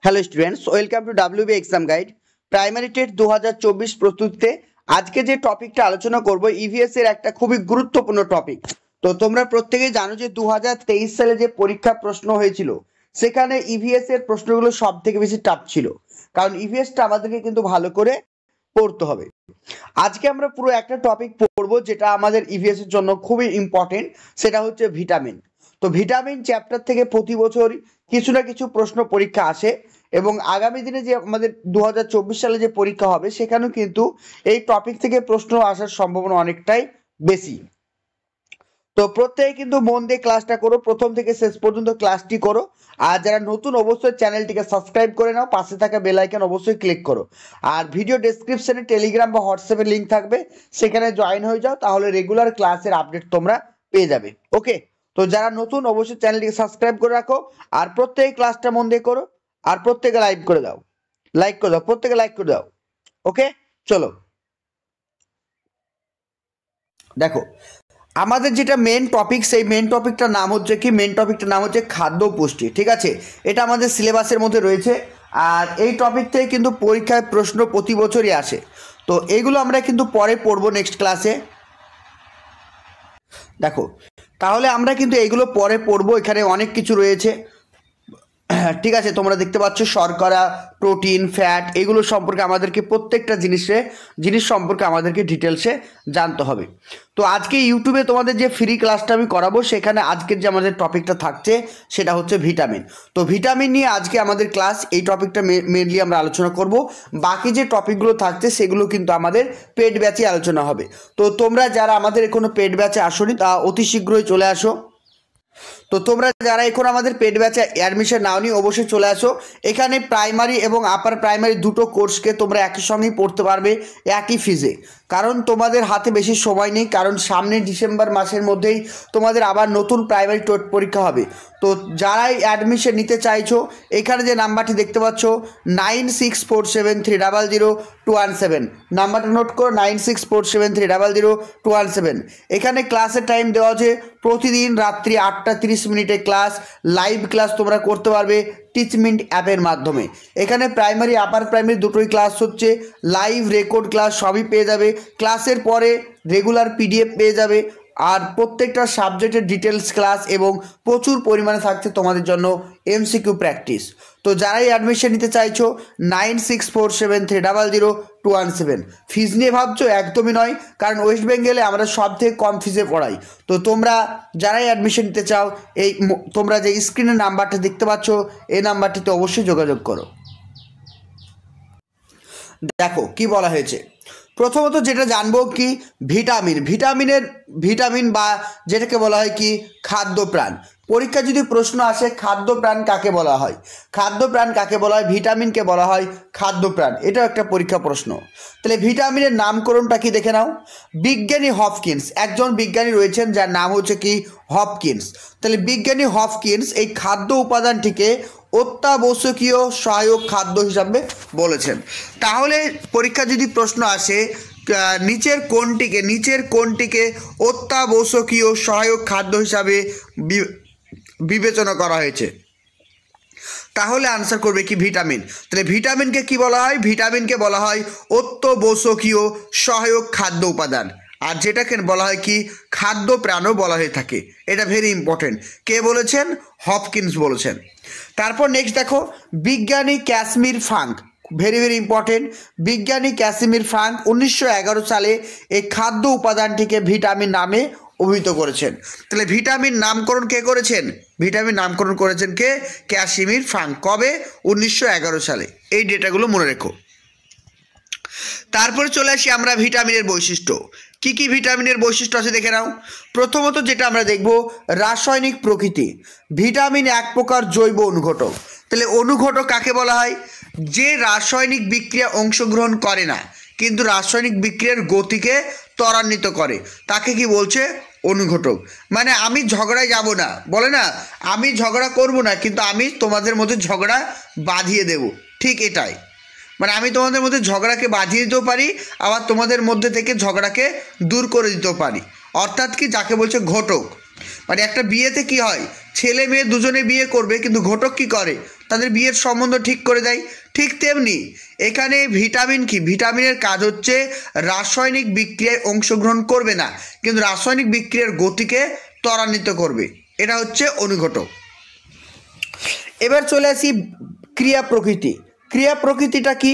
Hello students, welcome to WB exam guide. Primary TET 2024 প্রস্তুতিতে আজকে যে টপিকটা আলোচনা করব ইভিএস এর একটা খুবই গুরুত্বপূর্ণ টপিক। তো তোমরা প্রত্যেকেই জানো যে 2023 সালে যে পরীক্ষা প্রশ্ন হয়েছিল সেখানে ইভিএস এর প্রশ্নগুলো সব থেকে বেশি টাফ ছিল, কারণ ইভিএসটা আমাদেরকে কিন্তু ভালো করে পড়তে হবে। আজকে আমরা পুরো একটা টপিক পড়বো যেটা আমাদের ইভিএস এর জন্য খুবই ইম্পর্টেন্ট, সেটা হচ্ছে ভিটামিন। তো ভিটামিন চ্যাপ্টার থেকে প্রতি বছর কিছু না কিছু প্রশ্ন পরীক্ষা আসে এবং আগামী দিনে যে আমাদের 2024 সালে যে পরীক্ষা হবে সেখানেও কিন্তু এই টপিক থেকে প্রশ্ন আসার সম্ভাবনা অনেকটাই বেশি। তো প্রত্যেকে কিন্তু মন দিয়ে ক্লাসটা করো, প্রথম থেকে শেষ পর্যন্ত ক্লাসটি করো। আর যারা নতুন অবশ্যই চ্যানেলটিকে সাবস্ক্রাইব করে নাও, পাশে থাকা বেল আইকন অবশ্যই ক্লিক করো। আর ভিডিও ডেসক্রিপশনে টেলিগ্রাম বা হোয়াটসঅ্যাপের লিঙ্ক থাকবে, সেখানে জয়েন হয়ে যাও, তাহলে রেগুলার ক্লাসের আপডেট তোমরা পেয়ে যাবে। ওকে, তো যারা নতুন অবশ্যই চ্যানেলটিকে সাবস্ক্রাইব করে রাখো আর প্রত্যেক ক্লাসটা মন দিয়ে করো আর প্রত্যেকে লাইক করে দাও, প্রত্যেকে লাইক করে দাও। ওকে, চলো দেখো আমাদের যেটা মেন টপিক, সেই মেন টপিকটার নাম হচ্ছে কি, মেন টপিকটার নাম হচ্ছে খাদ্য পুষ্টি। ঠিক আছে, এটা আমাদের সিলেবাসের মধ্যে রয়েছে আর এই টপিক থেকে কিন্তু পরীক্ষায় প্রশ্ন প্রতি বছরই আসে। তো এইগুলো আমরা কিন্তু পরে পড়বো নেক্সট ক্লাসে। দেখো তাহলে আমরা কিন্তু এইগুলো পরে পড়বো, এখানে অনেক কিছু রয়েছে। ঠিক আছে, তোমরা দেখতে পাচ্ছ শর্করা, প্রোটিন, ফ্যাট, এগুলো সম্পর্কে আমাদেরকে প্রত্যেকটা জিনিস সম্পর্কে আমাদেরকে ডিটেলসে জানতে হবে। তো আজকে ইউটিউবে তোমাদের যে ফ্রি ক্লাসটা আমি করাবো, সেখানে আজকের যে আমাদের টপিকটা থাকছে সেটা হচ্ছে ভিটামিন। তো ভিটামিন নিয়ে আজকে আমাদের ক্লাস, এই টপিকটা মেনলি আমরা আলোচনা করব। বাকি যে টপিকগুলো থাকছে সেগুলো কিন্তু আমাদের পেড ব্যাচে আলোচনা হবে। তো তোমরা যারা আমাদের এখনো পেড ব্যাচে আসোনি তা অতি শীঘ্রই চলে আসো। তো তোমরা যারা এখন আমাদের পেড ব্যাচে অ্যাডমিশন নাওনি অবশ্যই চলে আসো। এখানে প্রাইমারি এবং আপার প্রাইমারি দুটো কোর্সকে তোমরা একই সঙ্গেই পড়তে পারবে একই ফিজে, কারণ তোমাদের হাতে বেশি সময় নেই, কারণ সামনে ডিসেম্বর মাসের মধ্যেই তোমাদের আবার নতুন প্রাইমারি টেট পরীক্ষা হবে। তো যারাই অ্যাডমিশন নিতে চাইছো, এখানে যে নাম্বারটি দেখতে পাচ্ছ 9647300217, নাম্বারটা নোট করো, 9647300217। এখানে ক্লাসের টাইম দেওয়া আছে প্রতিদিন রাত্রি 8:30 ক্লাস, লাইভ ক্লাস তোমরা করতে পারবে টিচমিন্ট অ্যাপের মাধ্যমে। এখানে প্রাইমারি আপার প্রাইমারি দুটোই ক্লাস হচ্ছে, লাইভ রেকর্ড ক্লাস সবই পেয়ে যাবে। ক্লাসের পরে রেগুলার পিডিএফ পেয়ে যাবে আর প্রত্যেকটা সাবজেক্টের ডিটেলস ক্লাস এবং প্রচুর পরিমাণে থাকছে তোমাদের জন্য এমসিকিউ প্র্যাকটিস। তো যারাই অ্যাডমিশন নিতে চাইছো 9647300217। ফিজ নিয়ে ভাবছো? একদমই নয়, কারণ ওয়েস্ট বেঙ্গলে আমরা সব থেকে কম ফিজে পড়াই। তো তোমরা যারাই অ্যাডমিশন নিতে চাও, তোমরা যে স্ক্রিনের নাম্বারটা দেখতে পাচ্ছ এই নাম্বারটিতে অবশ্যই যোগাযোগ করো। দেখো কি বলা হয়েছে, প্রথমত যেটা জানবো কি, ভিটামিন বা যেটাকে বলা হয় কি খাদ্যপ্রাণ। পরীক্ষা যদি প্রশ্ন আসে খাদ্যপ্রাণ কাকে বলা হয়, ভিটামিনকে বলা হয় খাদ্যপ্রাণ, এটা একটা পরীক্ষা প্রশ্ন। তাহলে ভিটামিনের নামকরণটা কি দেখে নাও। বিজ্ঞানী হপকিন্স, একজন বিজ্ঞানী রয়েছেন যার নাম হচ্ছে কি হপকিন্স। তাহলে বিজ্ঞানী হপকিন্স এই খাদ্য উপাদানটিকে অত্যাবশ্যকীয় সহায়ক খাদ্য হিসাবে বলেছেন। তাহলে পরীক্ষা যদি প্রশ্ন আসে নিচের কোনটিকে অত্যাবশ্যকীয় সহায়ক খাদ্য হিসাবে বিবেচনা করা হয়েছে, তাহলে আনসার করবে কি ভিটামিন। তাহলে ভিটামিনকে কি বলা হয়? ভিটামিনকে বলা হয় অত্যাবশ্যকীয় সহায়ক খাদ্য উপাদান, আর যেটাকে বলা হয় কি খাদ্য প্রাণও বলা হয়ে থাকে। এটা ভেরি ইম্পর্টেন্ট। কে বলেছেন? হপকিন্স বলেছেন। তারপর নেক্সট দেখো, বিজ্ঞানী ক্যাসমির ফাঙ্ক, ভেরি ইম্পর্টেন্ট। বিজ্ঞানী ক্যাসিমির ফাঙ্ক 1911 সালে এই খাদ্য উপাদানটিকে ভিটামিন নামে অভিহিত করেছেন। তাহলে ভিটামিন নামকরণ কে করেছেন? ভিটামিন নামকরণ করেছেন কে? Casimir funk. কবে? 1911 সালে। এই ডেটাগুলো মনে রেখো। তারপরে চলে আসি আমরা ভিটামিনের বৈশিষ্ট্য। কি কি ভিটামিনের বৈশিষ্ট্য আছে দেখে নাও। প্রথমত যেটা আমরা দেখব, রাসায়নিক প্রকৃতি। ভিটামিন এক প্রকার জৈব অনুঘটক। তাহলে অনুঘটক কাকে বলা হয়? যে রাসায়নিক বিক্রিয়া অংশগ্রহণ করে না কিন্তু রাসায়নিক বিক্রিয়ার গতিকে ত্বরান্বিত করে, তাকে কি বলছে? অনুঘটক। মানে আমি ঝগড়ায় যাব না, বলে না আমি ঝগড়া করব না কিন্তু আমি তোমাদের মধ্যে ঝগড়া বাঁধিয়ে দেব, ঠিক এটাই। মানে আমি তোমাদের মধ্যে ঝগড়াকে বাঁধিয়ে দিতেও পারি, আবার তোমাদের মধ্যে থেকে ঝগড়াকে দূর করে দিতেও পারি, অর্থাৎ কি যাকে বলছে ঘটক। মানে একটা বিয়েতে কি হয়, ছেলে মেয়ে দুজনে বিয়ে করবে, কিন্তু ঘটক কি করে, তাদের বিয়ের সম্বন্ধ ঠিক করে দেয়। ঠিক তেমনি এখানে ভিটামিন কি, ভিটামিনের কাজ হচ্ছে রাসায়নিক বিক্রিয়ায় অংশগ্রহণ করবে না, কিন্তু রাসায়নিক বিক্রিয়ার গতিকে ত্বরান্বিত করবে। এটা হচ্ছে অনুঘটক। এবার চলে আসি ক্রিয়া প্রকৃতি। ক্রিয়া প্রকৃতিটা কি,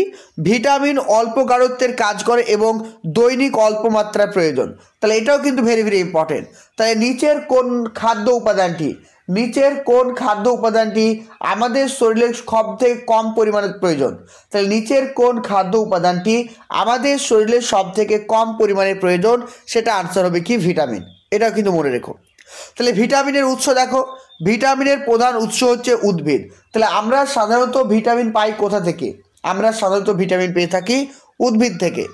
ভিটামিন অল্প গাঢ়ত্বের কাজ করে এবং দৈনিক অল্প মাত্রার প্রয়োজন। তাহলে এটাও কিন্তু ভেরি ভেরি ইম্পর্টেন্ট। তাহলে নিচের কোন খাদ্য উপাদানটি আমাদের শরীরে সব থেকে কম পরিমাণে প্রয়োজন? তাহলে নিচের কোন খাদ্য উপাদানটি আমাদের শরীরে সব থেকে কম পরিমাণে প্রয়োজন? সেটা আনসার হবে কি, ভিটামিন। এটাও কিন্তু মনে রেখো। তাহলে ভিটামিনের উৎস দেখো, ভিটামিনের প্রধান উৎস হচ্ছে উদ্ভিদ। তাহলে আমরা সাধারণত ভিটামিন পাই কোথা থেকে? আমরা সাধারণত ভিটামিন পেয়ে থাকি উদ্ভিদ থেকে,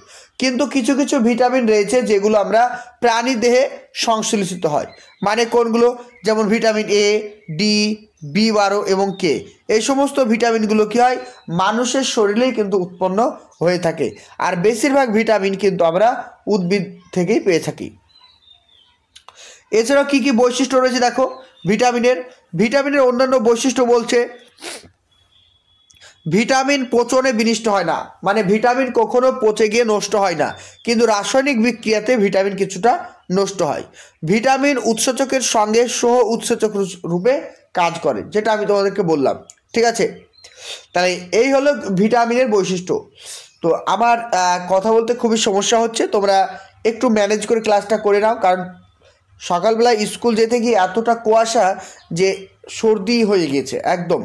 কিন্তু কিছু কিছু ভিটামিন রয়েছে যেগুলো আমরা প্রাণী দেহে সংশ্লেষিত হয়। মানে কোনগুলো? যেমন ভিটামিন এ, ডি, বি12 এবং কে। এই সমস্ত ভিটামিনগুলো কী হয়, মানুষের শরীরেই কিন্তু উৎপন্ন হয়ে থাকে। আর বেশিরভাগ ভিটামিন কিন্তু আমরা উদ্ভিদ থেকেই পেয়ে থাকি। এছাড়াও কী কী বৈশিষ্ট্য রয়েছে দেখো ভিটামিনের অন্যান্য বৈশিষ্ট্য বলছে, ভিটামিন পচনে বিনষ্ট হয় না, মানে ভিটামিন কখনো পচে গিয়ে নষ্ট হয় না, কিন্তু রাসায়নিক বিক্রিয়াতে ভিটামিন কিছুটা নষ্ট হয়। ভিটামিন উৎসেচকের সঙ্গে সহ উৎসেচক রূপে কাজ করে, যেটা আমি তোমাদেরকে বললাম। ঠিক আছে, তাহলে এই হলো ভিটামিনের বৈশিষ্ট্য। তো আমার কথা বলতে খুবই সমস্যা হচ্ছে, তোমরা একটু ম্যানেজ করে ক্লাসটা করে নাও, কারণ সকালবেলা স্কুল যেতে গিয়ে এতটা কুয়াশা যে সর্দি হয়ে গিয়েছে একদম,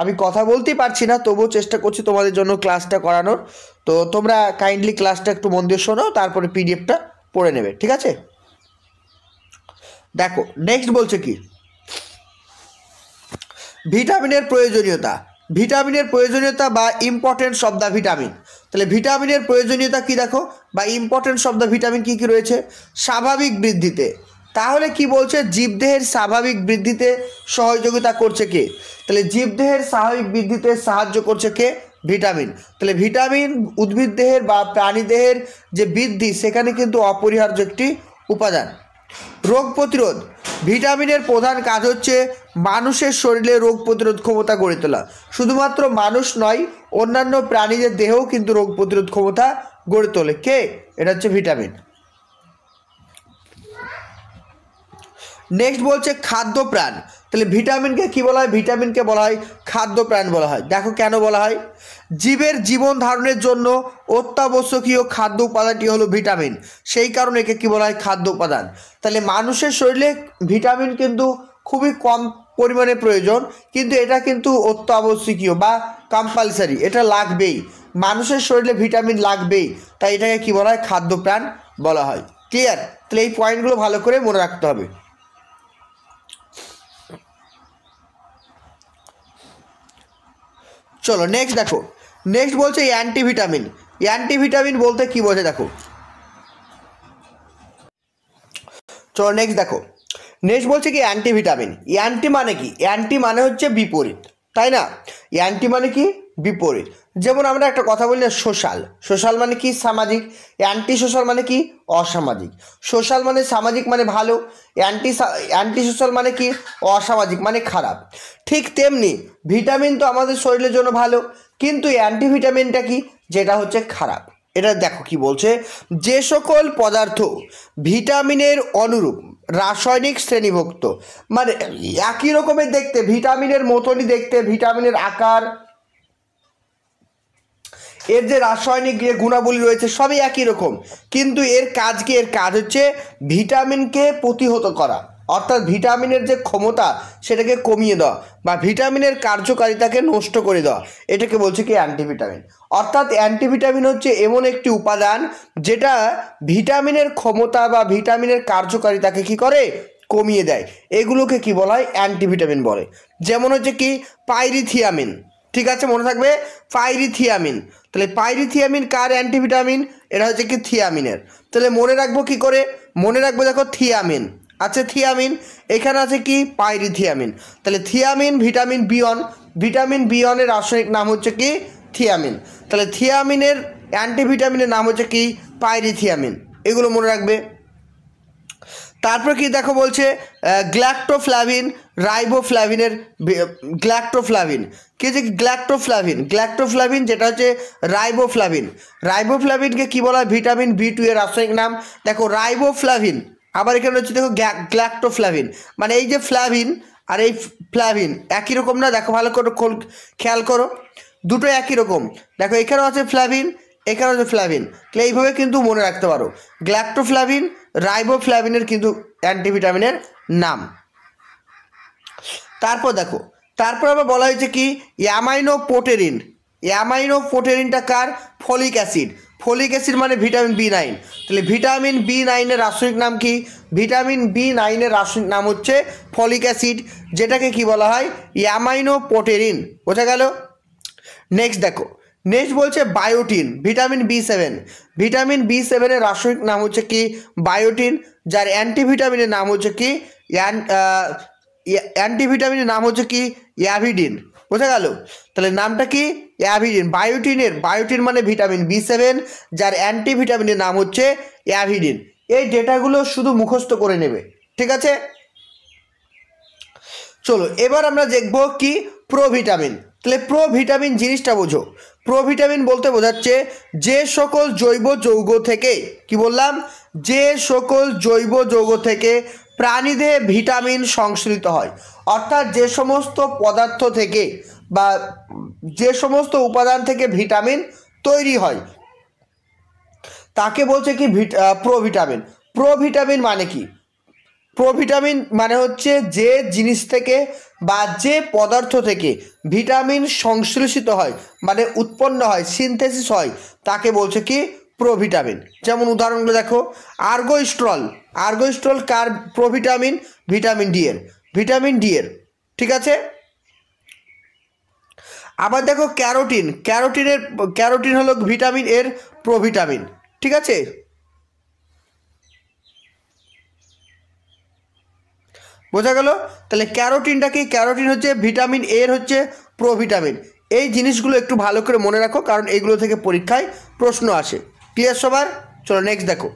আমি কথা বলতেই পারছি না, তবুও চেষ্টা করছি তোমাদের জন্য ক্লাসটা করানোর। তো তোমরা কাইন্ডলি ক্লাসটা একটু মন দিয়ে শোনো, তারপরে পিডিএফটা পড়ে নেবে। ঠিক আছে, দেখো নেক্সট বলছে কি, ভিটামিনের প্রয়োজনীয়তা বা ইম্পর্টেন্স অফ দ্য ভিটামিন। তাহলে ভিটামিনের প্রয়োজনীয়তা কি দেখো, বা ইম্পর্টেন্স অফ দ্য ভিটামিন কী কী রয়েছে? স্বাভাবিক বৃদ্ধিতে। তাহলে কি বলছে, জীবদেহের স্বাভাবিক বৃদ্ধিতে সহযোগিতা করছে কে? তাহলে জীবদেহের স্বাভাবিক বৃদ্ধিতে সাহায্য করছে কে? ভিটামিন। তাহলে ভিটামিন উদ্ভিদ দেহের বা প্রাণী দেহের যে বৃদ্ধি, সেখানে কিন্তু অপরিহার্য একটি উপাদান। রোগ প্রতিরোধ, ভিটামিনের প্রধান কাজ হচ্ছে মানুষের শরীরে রোগ প্রতিরোধ ক্ষমতা গড়ে তোলা। শুধুমাত্র মানুষ নয়, অন্যান্য প্রাণীদের দেহেও কিন্তু রোগ প্রতিরোধ ক্ষমতা গড়ে তোলে কে? এটা হচ্ছে ভিটামিন। নেক্সট বলছে খাদ্যপ্রাণ। তাহলে ভিটামিনকে কি বলা হয়? ভিটামিনকে বলা হয় খাদ্যপ্রাণ বলা হয়। দেখো কেন বলা হয়, জীবের জীবন ধারণের জন্য অত্যাবশ্যকীয় খাদ্য উপাদানটি হলো ভিটামিন, সেই কারণে একে কি বলা হয়? খাদ্য উপাদান। তাহলে মানুষের শরীরে ভিটামিন কিন্তু খুবই কম পরিমাণে প্রয়োজন, কিন্তু এটা কিন্তু অত্যাবশ্যকীয় বা কম্পালসারি, এটা লাগবেই, মানুষের শরীরে ভিটামিন লাগবেই, তাই এটাকে কি বলা হয়? খাদ্যপ্রাণ বলা হয়। ক্লিয়ার? তাহলে এই পয়েন্টগুলো ভালো করে মনে রাখতে হবে। চলো নেক্সট দেখো, নেক্সট বলছে অ্যান্টিভিটামিন। অ্যান্টিভিটামিন বলতে কি বোঝে দেখো, চলো নেক্সট দেখো, নেক্সট বলছে কি অ্যান্টিভিটামিন। অ্যান্টি মানে কি? অ্যান্টি মানে হচ্ছে বিপরীত, তাই না? অ্যান্টি মানে কি? বিপরীত। যেমন আমরা একটা কথা বলি না, সোশ্যাল মানে কি? সামাজিক। অ্যান্টি সোশ্যাল মানে কি? অসামাজিক। সোশ্যাল মানে সামাজিক মানে ভালো, অ্যান্টি সোশ্যাল মানে কি? অসামাজিক মানে খারাপ। ঠিক তেমনি ভিটামিন তো আমাদের শরীরের জন্য ভালো, কিন্তু অ্যান্টিভিটামিনটা কি? যেটা হচ্ছে খারাপ। এটা দেখো কি বলছে, যে সকল পদার্থ ভিটামিনের অনুরূপ রাসায়নিক শ্রেণীভুক্ত, মানে একই রকমের দেখতে, ভিটামিনের মতনই দেখতে, ভিটামিনের আকার, এর যে রাসায়নিক যে গুণাবলী রয়েছে সবই একই রকম, কিন্তু এর কাজ কি? এর কাজ হচ্ছে ভিটামিনকে প্রতিহত করা, অর্থাৎ ভিটামিনের যে ক্ষমতা সেটাকে কমিয়ে দেওয়া বা ভিটামিনের কার্যকারিতাকে নষ্ট করে দেওয়া, এটাকে বলছে কি? অ্যান্টিভিটামিন। অর্থাৎ অ্যান্টিভিটামিন হচ্ছে এমন একটি উপাদান যেটা ভিটামিনের ক্ষমতা বা ভিটামিনের কার্যকারিতাকে কি করে? কমিয়ে দেয়। এগুলোকে কি বলা হয়? অ্যান্টিভিটামিন বলে। যেমন হচ্ছে কি? পাইরিথিয়ামিন। ঠিক আছে, মনে থাকবে পাইরিথিয়ামিন। তাহলে পাইরিথিয়ামিন কার অ্যান্টিভিটামিন? এটা হচ্ছে কি? থিয়ামিনের। তাহলে মনে রাখবো কি করে? মনে রাখবো দেখো, থিয়ামিন আছে, থিয়ামিন, এখানে আছে কি? পাইরিথিয়ামিন। তাহলে থিয়ামিন ভিটামিন বি1, ভিটামিন বি1-এর রাসায়নিক নাম হচ্ছে কি? থিয়ামিন। তাহলে থিয়ামিনের অ্যান্টিভিটামিনের নাম হচ্ছে কি? পাইরিথিয়ামিন। এগুলো মনে রাখবে। তারপর কি দেখো বলছে গ্ল্যাক্টোফ্লাভিন রাইবোফ্লাভিনের গ্ল্যাক্টোফ্লাভিন কি যে গ্ল্যাক্টোফ্লাভিন যেটা হচ্ছে রাইবোফ্লাভিনকে কি বলা হয় ভিটামিন B2 এর রাসায়নিক নাম দেখো রাইবোফ্লাভিন আবার এখানে হচ্ছে দেখো গ্ল্যাক্টোফ্লাভিন মানে এই যে ফ্লাভিন আর এই ফ্লাভিন একই রকম না দেখো ভালো করে খেয়াল করো দুটো একই রকম দেখো এখানেও আছে ফ্লাভিন এখানেও আছে ফ্লাভিন তাহলে এইভাবে কিন্তু মনে রাখতে পারো গ্ল্যাক্টোফ্লাভিন রাইবোফ্লাভিনের কিন্তু অ্যান্টিভিটামিনের নাম। তারপর দেখো তারপর আবার বলা হয়েছে কি অ্যামাইনোপোটেরিনটা কার ফলিক অ্যাসিড মানে ভিটামিন B9 তাহলে ভিটামিন B9 এর রাসায়নিক নাম কি ভিটামিন B9 এর রাসায়নিক নাম হচ্ছে ফলিক অ্যাসিড যেটাকে কি বলা হয় অ্যামাইনোপোটেরিন বোঝা গেল। নেক্সট বলছে বায়োটিন ভিটামিন B7 এর রাসায়নিক নাম হচ্ছে কি বায়োটিন যার অ্যান্টিভিটামিনের নাম হচ্ছে কি অ্যাভিডিন বোঝা গেল তাহলে নামটা কি অ্যাভিডিন বায়োটিন মানে ভিটামিন B7 যার অ্যান্টিভিটামিনের নাম হচ্ছে অ্যাভিডিন। এই ডেটাগুলো শুধু মুখস্থ করে নেবে ঠিক আছে। চলো এবার আমরা দেখব কি প্রোভিটামিন তাহলে প্রোভিটামিন জিনিসটা বোঝো প্রোভিটামিন বলতে বোঝাচ্ছে যে সকল জৈব যৌগ থেকে কি বললাম যে সকল জৈব যৌগ থেকে প্রাণীদেহে ভিটামিন সংশ্লেষিত হয় অর্থাৎ যে সমস্ত পদার্থ থেকে বা যে সমস্ত উপাদান থেকে ভিটামিন তৈরি হয় তাকে বলছে কি প্রোভিটামিন মানে কি প্রোভিটামিন মানে হচ্ছে যে জিনিস থেকে বা যে পদার্থ থেকে ভিটামিন সংশ্লেষিত হয় মানে উৎপন্ন হয় সিনথেসিস হয় তাকে বলছে কি প্রোভিটামিন। যেমন উদাহরণগুলো দেখো আর্গোস্ট্রল কার প্রোভিটামিন ভিটামিন ডি এর ঠিক আছে। আবার দেখো ক্যারোটিন হলো ভিটামিন এর প্রোভিটামিন ঠিক আছে। বোঝা গেল তাহলে ক্যারোটিনটা কি ক্যারোটিন হচ্ছে ভিটামিন এর হচ্ছে প্রোভিটামিন। এই জিনিসগুলো একটু ভালো করে মনে রাখো কারণ এগুলো থেকে পরীক্ষায় প্রশ্ন আসে। ক্লিয়ার সবার? চলো নেক্সট দেখো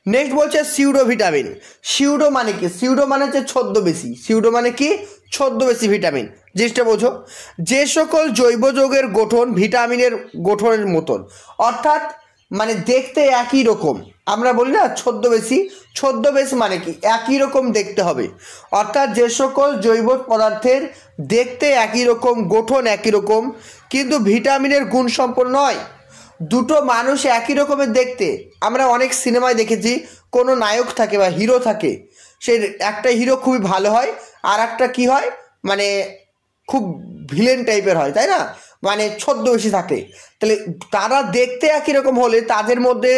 নেক্সট বলছে সিউডোভিটামিন। সিউডো মানে কি সিউডো মানে হচ্ছে ছদ্মবেশী ভিটামিন জিনিসটা বোঝো যে সকল জৈব যৌগের গঠন ভিটামিনের গঠনের মতন অর্থাৎ মানে দেখতে একই রকম আমরা বলি না ছদ্মবেশ মানে কি একই রকম দেখতে হবে অর্থাৎ যে সকল জৈব পদার্থের দেখতে একই রকম গঠন একই রকম কিন্তু ভিটামিনের গুণ সম্পন্ন নয়। দুটো মানুষ একই রকমের দেখতে আমরা অনেক সিনেমায় দেখেছি কোনো নায়ক থাকে বা হিরো থাকে সেই একটা হিরো খুবই ভালো হয় আর একটা কি হয় মানে খুব ভিলেন টাইপের হয় তাই না মানে ছদ্মবেশী থাকে তাহলে তারা দেখতে একই রকম হলে তাদের মধ্যে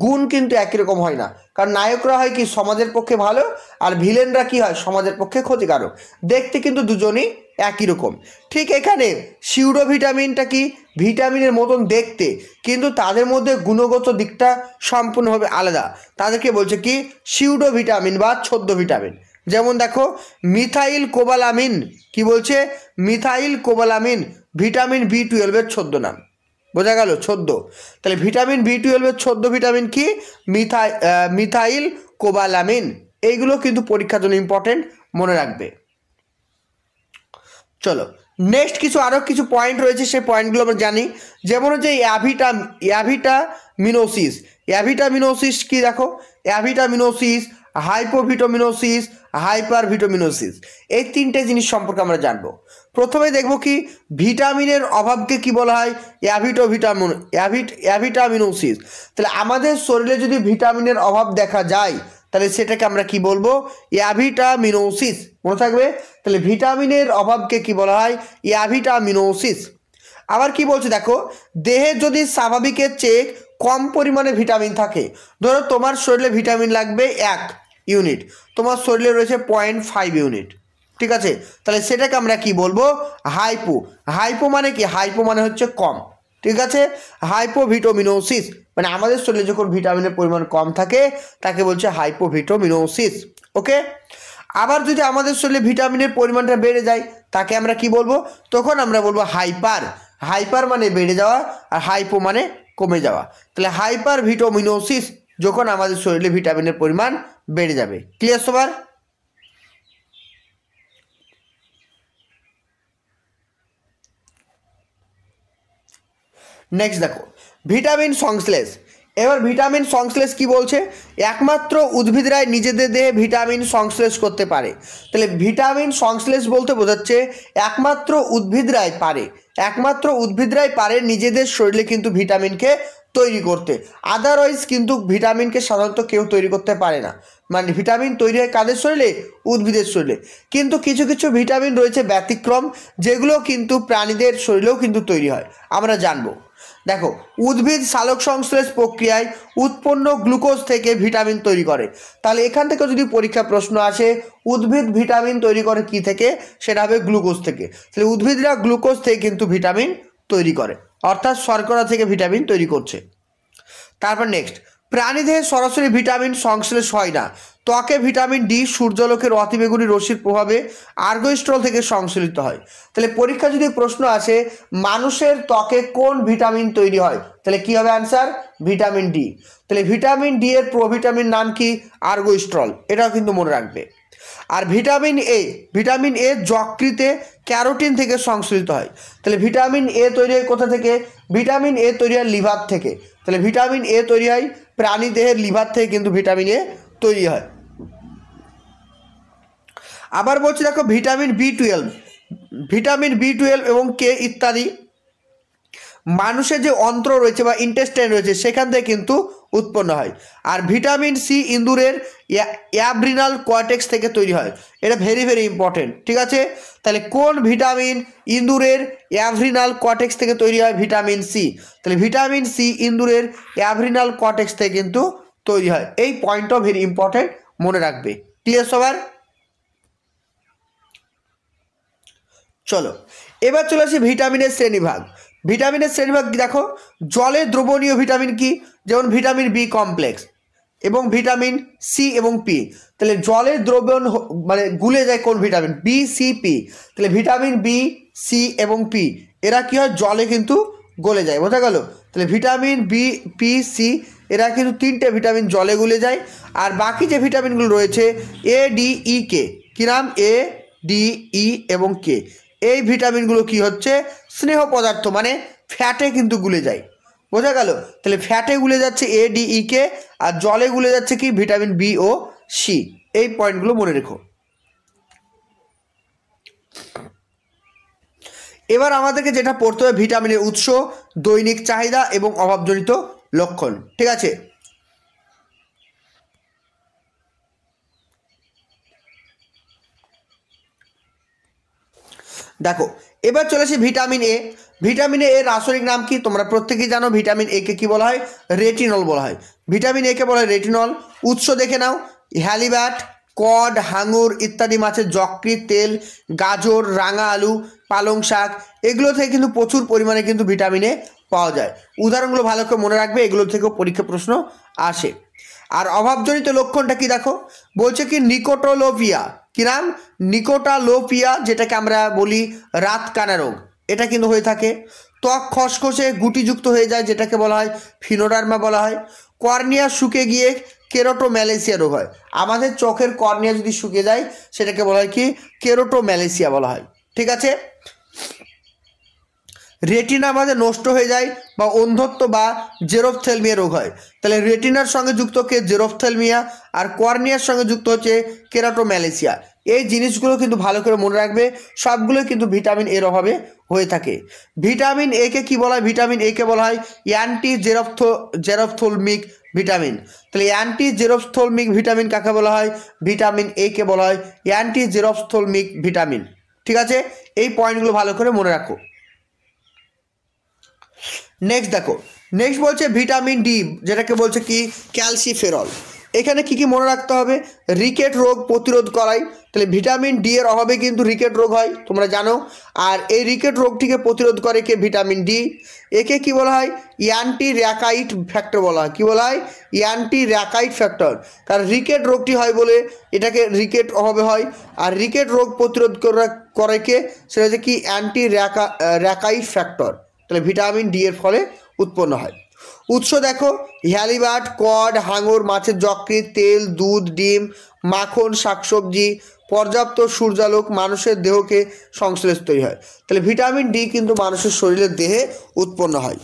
গুণ কিন্তু একই রকম হয় না কারণ নায়করা হয় কি সমাজের পক্ষে ভালো আর ভিলেনরা কি হয় সমাজের পক্ষে ক্ষতিকারক দেখতে কিন্তু দুজনই একই রকম। ঠিক এখানে সিউডোভিটামিনটা কি ভিটামিনের মতন দেখতে কিন্তু তাদের মধ্যে গুণগত দিকটা সম্পূর্ণভাবে আলাদা তাদেরকে বলছে কি সিউডোভিটামিন বা ছদ্মভিটামিন। যেমন দেখো মিথাইল কোবালামিন কি বলছে মিথাইল কোবালামিন ভিটামিন B12 এর ছদ্ম নাম বোঝা গেল ছদ্ম তাহলে ভিটামিন B12 এর ছদ্ম ভিটামিন কি মিথাইল কোবালামিন। এইগুলো কিন্তু পরীক্ষার জন্য ইম্পর্টেন্ট মনে রাখবে। চলো নেক্সট আরও কিছু পয়েন্ট রয়েছে সেই পয়েন্টগুলো আমরা জানি যেমন হচ্ছে অ্যাভিটামিনোসিস কি দেখো অ্যাভিটামিনোসিস হাইপোভিটামিনোসিস হাইপারভিটামিনোসিস এই তিনটে জিনিস সম্পর্কে আমরা জানবো। প্রথমে দেখব কি ভিটামিনের অভাবকে কি বলা হয় অ্যাভিটামিনোসিস। তাহলে আমাদের শরীরে যদি ভিটামিনের অভাব দেখা যায় তাহলে সেটাকে আমরা কি বলবো অ্যাভিটামিনোসিস মনে থাকবে। তাহলে ভিটামিনের অভাবকে কি বলা হয় অ্যাভিটামিনোসিস। আবার কি বলছে দেখো দেহে যদি স্বাভাবিকের চেয়ে কম পরিমাণে ভিটামিন থাকে ধরো তোমার শরীরে ভিটামিন লাগবে 1 ইউনিট তোমার শরীরে রয়েছে 0.5 ইউনিট ঠিক আছে তাহলে সেটাকে আমরা কি বলবো হাইপো মানে কি হাইপো মানে হচ্ছে কম ঠিক আছে হাইপোভিটামিনোসিস মানে আমাদের শরীরে যখন ভিটামিনের পরিমাণ কম থাকে তাকে বলছে হাইপোভিটামিনোসিস ওকে। আবার যদি আমাদের শরীরে ভিটামিনের পরিমাণটা বেড়ে যায় তাকে আমরা কি বলবো তখন আমরা বলবো হাইপার মানে বেড়ে যাওয়া আর হাইপো মানে কমে যাওয়া। তাহলে হাইপার ভিটামিনোসিস যখন আমাদের শরীরে ভিটামিনের পরিমাণ বেড়ে যাবে। ক্লিয়ার সবার? নেক্সট দেখো ভিটামিন সংশ্লেষ। এবার ভিটামিন সংশ্লেষ কি বলছে, একমাত্র উদ্ভিদরাই নিজেদের দেহে ভিটামিন সংশ্লেষ করতে পারে। তাহলে ভিটামিন সংশ্লেষ বলতে বোঝাচ্ছে একমাত্র উদ্ভিদরাই পারে নিজেদের শরীরে কিন্তু ভিটামিনকে তৈরি করতে। আদারওয়াইজ কিন্তু ভিটামিনকে সাধারণত কেউ তৈরি করতে পারে না। মানে ভিটামিন তৈরি হয় কাদের শরীরে? উদ্ভিদের শরীরে। কিন্তু কিছু কিছু ভিটামিন রয়েছে ব্যতিক্রম, যেগুলো কিন্তু প্রাণীদের শরীরেও কিন্তু তৈরি হয়, আমরা জানবো। দেখো উদ্ভিদ সালোক সংশ্লেষ প্রক্রিয়ায় উৎপন্ন গ্লুকোজ থেকে ভিটামিন তৈরি করে। তাহলে এখান থেকে যদি পরীক্ষা প্রশ্ন আসে উদ্ভিদ ভিটামিন তৈরি করে কি থেকে, সেটা হবে গ্লুকোজ থেকে। তাহলে উদ্ভিদরা গ্লুকোজ থেকে কিন্তু ভিটামিন তৈরি করে, অর্থাৎ শর্করা থেকে ভিটামিন তৈরি করছে। তারপর নেক্সট, প্রাণীদেহে সরাসরি ভিটামিন সংশ্লেষ হয় না। ত্বকে ভিটামিন ডি সূর্যালোকের অতিবেগুনি রশ্মির প্রভাবে আর্গোস্ট্রল থেকে সংশ্লেষিত হয়। তাহলে পরীক্ষা যদি প্রশ্ন আসে মানুষের ত্বকে কোন ভিটামিন তৈরি হয়, তাহলে কি হবে অ্যান্সার? Vitamin D. তাহলে ভিটামিন ডি এর প্রোভিটামিন নাম কি? আর্গোস্ট্রল। এটাও কিন্তু মনে রাখবে। আর ভিটামিন এ যকৃতে ক্যারোটিন থেকে সংশ্লেষিত হয়। তাহলে ভিটামিন এ তৈরি হয় কোথা থেকে? ভিটামিন এ তৈরি হয় লিভার থেকে। তাহলে ভিটামিন এ তৈরি হয় প্রাণী দেহের লিভার থেকে কিন্তু ভিটামিন এ তৈরি হয়। আবার বলছি দেখো ভিটামিন বি টুয়েলভ এবং কে ইত্যাদি মানুষের যে অন্ত্র রয়েছে বা ইন্টেস্টাইন রয়েছে সেখান থেকে কিন্তু উৎপন্ন হয়। আর ভিটামিন সি ইঁদুরের অ্যাড্রিনাল কর্টেক্স থেকে তৈরি হয়। এটা ভেরি ভেরি ইম্পর্টেন্ট, ঠিক আছে? তাহলে কোন ভিটামিন ইঁদুরের অ্যাড্রিনাল কর্টেক্স থেকে তৈরি হয়? Vitamin C. তাহলে ভিটামিন সি ইঁদুরের অ্যাড্রিনাল কর্টেক্স থেকে কিন্তু তৈরি হয়। এই পয়েন্টটাও ভেরি ইম্পর্টেন্ট, মনে রাখবে। ক্লিয়ার সবার? চলো এবার চলে আসি ভিটামিনের শ্রেণীভাগ। ভিটামিনের শ্রেণীভাগ দেখো, জলে দ্রবণীয় ভিটামিন কি? যেমন ভিটামিন বি কমপ্লেক্স এবং ভিটামিন সি এবং পি। তাহলে জলের দ্রবণ মানে গুলে যায় কোন ভিটামিন? B C P. তাহলে ভিটামিন বি সি এবং পি এরা কি হয়? জলে কিন্তু গলে যায়, বোঝা গেল? তাহলে ভিটামিন বি পি সি এরা কিন্তু তিনটে ভিটামিন জলে গুলে যায়। আর বাকি যে ভিটামিনগুলো রয়েছে এ ডি ই কে, কী নাম? এ ডি ই এবং কে, এই ভিটামিনগুলো কি হচ্ছে? স্নেহ পদার্থ মানে ফ্যাটে কিন্তু গুলে যায়, বোঝা গেল? তাহলে ফ্যাটে গুলে যাচ্ছে এ ডি ই কে, আর জলে গুলে যাচ্ছে কি? ভিটামিন বি ও সি। এই পয়েন্টগুলো মনে রেখো। এবার আমাদেরকে যেটা পড়তে হবে ভিটামিনের উৎস, দৈনিক চাহিদা এবং অভাবজনিত লক্ষণ, ঠিক আছে? দেখো এবার চলে আসি ভিটামিন এ। ভিটামিন এর রাসায়নিক নাম কি? তোমরা প্রত্যেকেই জানো ভিটামিন এ কে কি বলা হয়? রেটিনল বলা হয়। ভিটামিন এ কে বলা হয় রেটিনল। উৎস দেখে নাও, হ্যালিব্যাট, কড, হাঙর ইত্যাদি মাছের যকৃৎ, তেল, গাজর, রাঙা আলু, পালং শাক, এগুলো থেকে কিন্তু প্রচুর পরিমাণে কিন্তু ভিটামিন এ পাওয়া যায়। উদাহরণগুলো ভালো করে মনে রাখবে, এগুলো থেকেও পরীক্ষা প্রশ্ন আসে। আর অভাবজনিত লক্ষণটা কি দেখো, বলছে কি নিকোটোলোপিয়া। কি নাম? নিকোটালোপিয়া, যেটাকে আমরা বলি রাতকানা রোগ, এটা কিন্তু হয়ে থাকে। ত্বক খসখসে গুটিযুক্ত হয়ে যায়, যেটাকে বলা হয় ফিনোডার্মা বলা হয়। কর্নিয়া শুকে গিয়ে কেরোটোম্যালেসিয়া রোগ হয়। আমাদের চোখের কর্নিয়া যদি শুকে যায় সেটাকে বলা হয় কি? কেরোটোম্যালেসিয়া বলা হয়, ঠিক আছে? রেটিনা আমাদের নষ্ট হয়ে যায় বা অন্ধত্ব বা জেরোফথেলমিয়া রোগ হয়। তাহলে রেটিনার সঙ্গে যুক্ত কে? জেরোফথেলমিয়া। আর কর্নিয়ার সঙ্গে যুক্ত হচ্ছে কেরাটোম্যালেসিয়া। এই জিনিসগুলো কিন্তু ভালো করে মনে রাখবে, সবগুলোই কিন্তু ভিটামিন এর অভাবে হয়ে থাকে। ভিটামিন এ কে কী বলা হয়? ভিটামিন এ কে বলা হয় অ্যান্টি জেরোফথলমিক ভিটামিন। তাহলে অ্যান্টি জেরোফথলমিক ভিটামিন কাকে বলা হয়? ভিটামিন এ কে বলা হয় অ্যান্টি জেরোফথলমিক ভিটামিন, ঠিক আছে? এই পয়েন্টগুলো ভালো করে মনে রাখো। নেক্সট দেখো, নেক্সট বলছে ভিটামিন ডি, যেটাকে বলছে কি? ক্যালসিফেরল। এখানে কি কি মনে রাখতে হবে? রিকেট রোগ প্রতিরোধ করায়। তাহলে ভিটামিন ডি এর অভাবে কিন্তু রিকেট রোগ হয়, তোমরা জানো। আর এই রিকেট রোগটিকে প্রতিরোধ করে কে? Vitamin D. একে কি বলা হয়? অ্যান্টি র্যাকাইট ফ্যাক্টর বলা হয়। কি বলা হয়? Anti rachitic factor. কারণ রিকেট রোগটি হয় বলে এটাকে রিকেট অভাবে হয়। আর রিকেট রোগ প্রতিরোধ করে কে? সেটা হচ্ছে কি? Anti rachitic factor. তাহলে ভিটামিন ডি এর ফলে উৎপন্ন হয়। উৎস দেখো হ্যালিবার্ট, কড, হাঙর, মাছের যকৃৎ, তেল, দুধ, ডিম, মাখন, শাকসবজি, পর্যাপ্ত সূর্যালোক মানুষের দেহকে সংশ্লেষ তৈরি হয়। তাহলে ভিটামিন ডি কিন্তু মানুষের শরীরের দেহে উৎপন্ন হয়।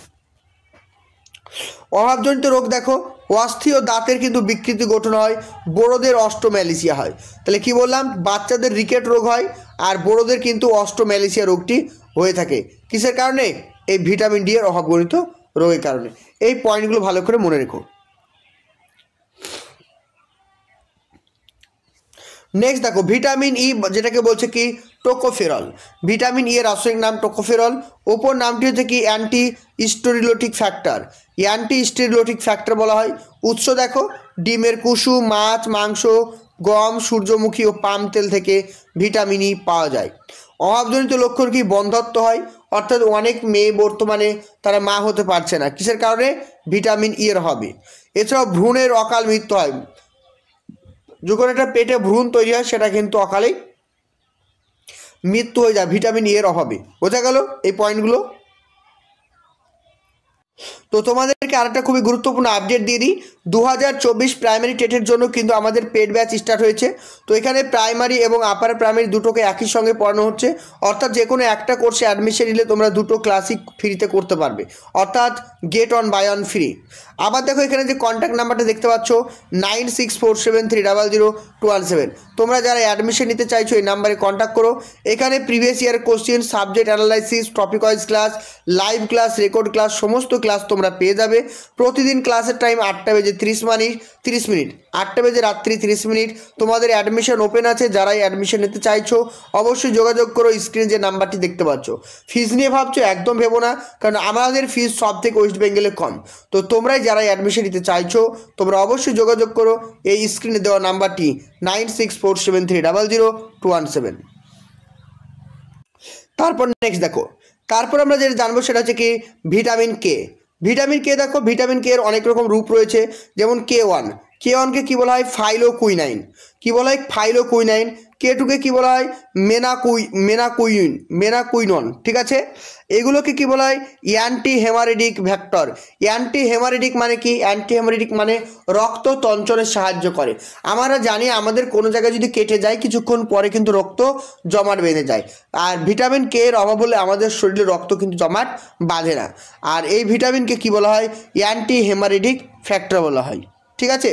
অভাবজনিত রোগ দেখো অস্থি ও দাঁতের কিন্তু বিকৃতি গঠন হয়, বড়োদের অস্টোম্যালিসিয়া হয়। তাহলে কি বললাম, বাচ্চাদের রিকেট রোগ হয় আর বড়োদের কিন্তু অস্টোম্যালিসিয়া রোগটি হয়ে থাকে। কিসের কারণে? এই ভিটামিন ডি এর অভাবজনিত রোগের কারণে। এই পয়েন্টগুলো ভালো করে মনে রেখো। নেক্সট দেখো ভিটামিন ই, যেটাকে বলছে কি টোকোফেরল। ভিটামিন ই এর রাসায়নিক নাম টোকোফেরল। ওপর নামটি হচ্ছে কি অ্যান্টি স্টেরিলোটিক ফ্যাক্টর, অ্যান্টি স্টেরিলোটিক ফ্যাক্টর বলা হয়। উৎস দেখো ডিমের কুসুম, মাছ, মাংস, গম, সূর্যমুখী ও পাম তেল থেকে ভিটামিন ই পাওয়া যায়। অভাবজনিত লক্ষণ কি? বন্ধ্যত্ব হয়, অর্থাৎ অনেক মেয়ে বর্তমানে তারা মা হতে পারছে না। কিসের কারণে? ভিটামিন ই এর অভাবে। এছাড়াও ভ্রূণের অকাল মৃত্যু হয়। যখন একটা পেটে ভ্রূণ তৈরি হয় সেটা কিন্তু অকালেই মৃত্যু হয়ে যায় ভিটামিন ই এর অভাবে। বোঝা গেল এই পয়েন্টগুলো? তো তোমাদেরকে আরেকটা খুবই গুরুত্বপূর্ণ আপডেট দিয়ে দিই। 2024 প্রাইমারি টেটের জন্য কিন্তু আমাদের পেড ব্যাচ স্টার্ট হয়েছে। তো এখানে প্রাইমারি এবং আপার প্রাইমারি দুটোকে একই সঙ্গে পড়ানো হচ্ছে, অর্থাৎ যে কোনো একটা কোর্সে অ্যাডমিশন নিলে তোমরা দুটো ক্লাসই ফ্রিতে করতে পারবে, অর্থাৎ get one buy one free. আবার দেখো এখানে যে কন্ট্যাক্ট নাম্বারটা দেখতে পাচ্ছ 9647300217, তোমরা যারা অ্যাডমিশন নিতে চাইছো এই নাম্বারে কন্ট্যাক্ট করো। এখানে previous year question, subject analysis, topic wise class, live class, record class সমস্ত ক্লাস তোমরা পেয়ে যাবে। প্রতিদিন ক্লাসের টাইম 8টা বেজে 30 মিনিট, 8টা বেজে রাত্রি 30 মিনিট। তোমাদের অ্যাডমিশন ওপেন আছে, যারাই অ্যাডমিশন নিতে চাইছো অবশ্যই যোগাযোগ করো। স্ক্রিনে যে নাম্বারটি দেখতে পাচ্ছ। ফিজ নিয়ে ভাবছো? একদম ভেবো না, কারণ আমাদের ফিজ সব থেকে ওয়েস্ট বেঙ্গলে কম। তো তোমরাই যারাই অ্যাডমিশন নিতে চাইছো তোমরা অবশ্যই যোগাযোগ করো এই স্ক্রিনে দেওয়া নাম্বারটি 9647300217। তারপর নেক্সট দেখো, তারপর আমরা যেটা জানবো সেটা হচ্ছে কি ভিটামিন কে। ভিটামিন কে দেখো ভিটামিন কে এর অনেক রকম রূপ রয়েছে, যেমন K1, K1কে কী বলা হয়? ফাইলোকুইনাইন। কী বলা হয়? ফাইলোকুইনাইন। K2কে কী বলা হয়? মেনাকুইনন। ঠিক আছে, এগুলোকে কী বলা হয়? Anti haemorrhagic factor. Anti haemorrhagic মানে কি? অ্যান্টি হেমারেডিক মানে রক্ত তঞ্চনে সাহায্য করে। আমরা জানি আমাদের কোনো জায়গায় যদি কেটে যায় কিছুক্ষণ পরে কিন্তু রক্ত জমাট বেঁধে যায়, আর ভিটামিন কে এর অভাব হলে আমাদের শরীরে রক্ত কিন্তু জমাট বাঁধে না। আর এই ভিটামিনকে কি বলা হয়? অ্যান্টি হেমারেডিক ফ্যাক্টর বলা হয়। ঠিক আছে,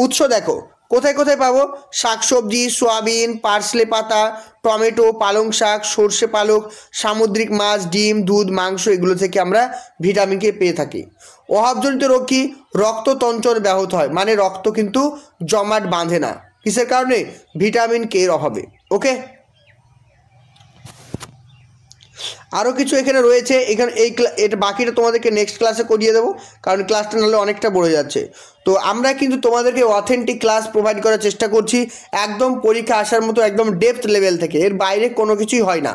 উৎস দেখো কোথায় কোথায় পাবো? শাকসবজি, সয়াবিন, পার্সলে পাতা, টমেটো, পালং শাক, সর্ষে পালক, সামুদ্রিক মাছ, ডিম, দুধ, মাংস, এগুলো থেকে আমরা ভিটামিন কে পেয়ে থাকি। অভাবজনিত রোগ কি? রক্ত তঞ্চন ব্যাহত হয়, মানে রক্ত কিন্তু জমাট বাঁধে না। কিসের কারণে? ভিটামিন কে এর অভাবে। ওকে, আরও কিছু এখানে রয়েছে, এখানে এটা বাকিটা তোমাদেরকে নেক্সট ক্লাসে করিয়ে দেবো, কারণ ক্লাসটা নাহলে অনেকটা বড় যাচ্ছে। তো আমরা কিন্তু তোমাদেরকে অথেন্টিক ক্লাস প্রোভাইড করার চেষ্টা করছি, একদম পরীক্ষা আসার মতো একদম ডেপথ লেভেল থেকে, এর বাইরে কোনো কিছুই হয় না।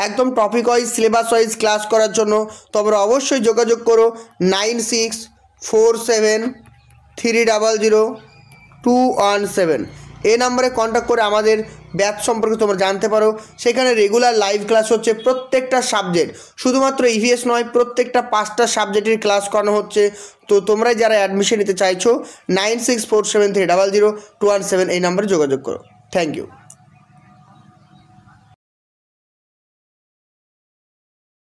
একদম topic wise, syllabus wise class করার জন্য তোমরা অবশ্যই যোগাযোগ করো 9647300217 এই নাম্বারে কন্ট্যাক্ট করে আমাদের ব্যাচ সম্পর্কে তোমরা জানতে পারো। সেখানে রেগুলার লাইভ ক্লাস হচ্ছে প্রত্যেকটা সাবজেক্ট, শুধুমাত্র ইভিএস নয়, প্রত্যেকটা 5টা সাবজেক্টের ক্লাস করানো হচ্ছে। তো তোমরা যারা অ্যাডমিশন নিতে চাইছো 9647300217 এই নাম্বারে যোগাযোগ করো। Thank you.